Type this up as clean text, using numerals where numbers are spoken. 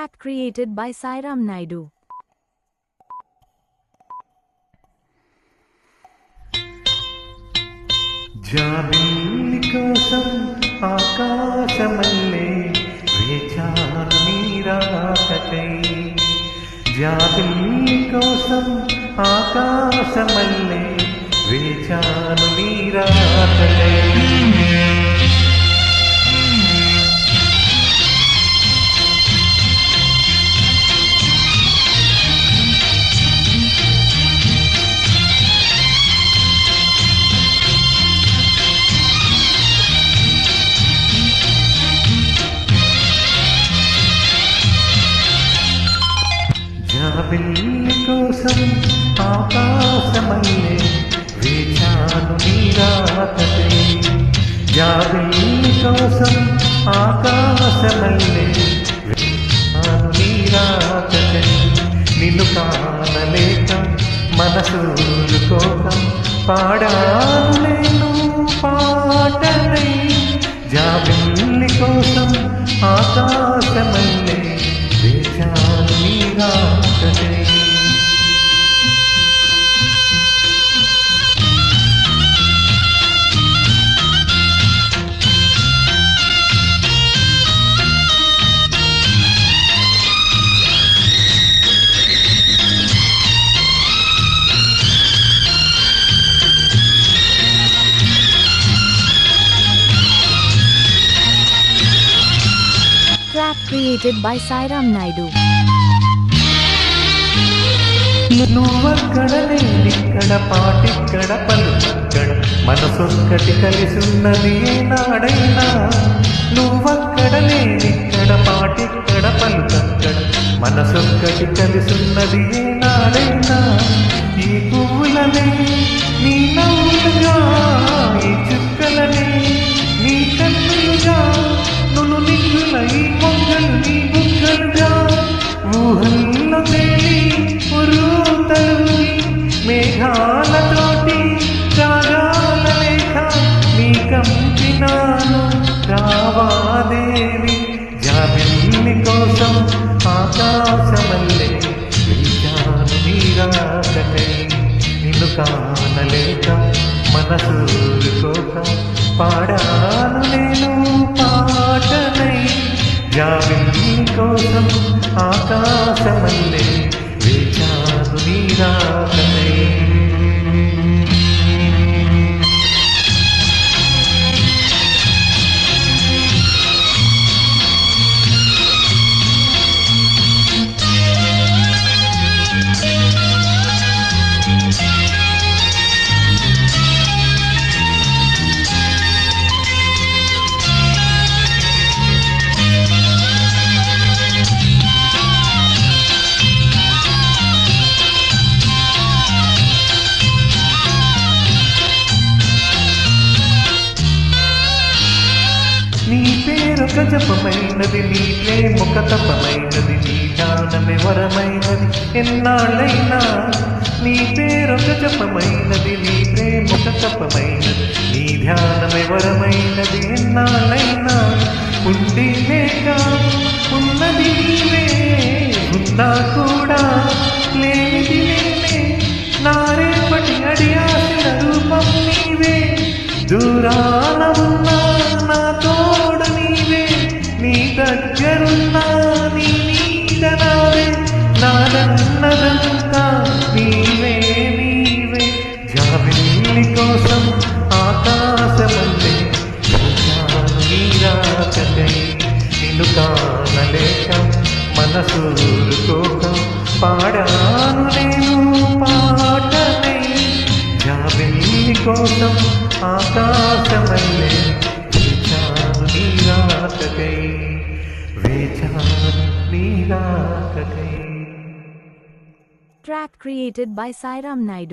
Track created by Sairam Naidu. జాబిల్లి కోసం ఆకాశమల్లే వేచాను నీరాకై. జాబిల్లి కోసం ఆకాశమల్లే వేచాను నీరాకై. జాబిల్లి కోసం ఆకాశమల్లే వేచాను నీరాకై. జాబిల్లి కోసం ఆకాశమల్లే వేచాను నీరాకై. నిన్ను కానలేక మనసూరుకోక పాడాను నేను పాటనై. జాబిల్లి కోసం ఆకాశమల్లే వేచాను నీరాకై. Track created by Sairam Naidu. నువ్వక్కడ నేనిక్కడ పాటిక్కడ పలుకక్కడ మనసొక్కటి కలిసున్నది ఏనాడైనా. నువ్వక్కడ నేనిక్కడ పాటిక్కడ పలుకక్కడ మనసొక్కటి కలిసున్నది ఏనాడైనా. ఈ పువ్వులనే నీ నవ్వులుగా, ఈ చుక్కలనే నీ కన్నులుగా, నును నిగ్గుల ఈ మొగ్గలు నీ బుగ్గలుగా, ఊహల్లో తేలి ఉరుతలుగి మేఘాలతోటి రాగాల లేఖ నీ కంపినాను రావాదేవి. జాబిల్లి కోసం ఆకాశమల్లే వేచాను నీరాకై. నిన్ను కానలేక మనసూరుకోక పాడాను నేను పాటనై. జాబిల్లి కోసం ఆకాశమల్లే వేచాను నీరాకై. నీ పేరొక జపమైనది, నీ ప్రేమొక తపమైనది, నీ ధ్యానమే వరమైనది ఎన్నాళ్ళైనా. నీ పేరొక జపమైనది, నీ ప్రేమొక తపమైనది, నీ ధ్యానమే వరమైనది ఎన్నాళ్ళైనా. ఉండి లేక ఉన్నది నీవే, ఉన్నా కూడా లేనిది నేనే. నా రేపటి అడియాసిన రూపం నీవే, దూరాన ఉన్నా నా తోడు నీవే, నీ దగ్గరున్నా నీ నీడ నావే. నాదన్నదంతా నీవే నీవే. జాబిల్లి కోసం ఆకాశమల్లే వేచాను నీరాకై. నిన్ను కానలేక మనసూరుకోక పాడాను నేను పాటనై. జాబిల్లి కోసం ఆకాశమల్లే వేచాను నీరాకై. వేచాను నీరాకై. Track created by Sairam Naidu.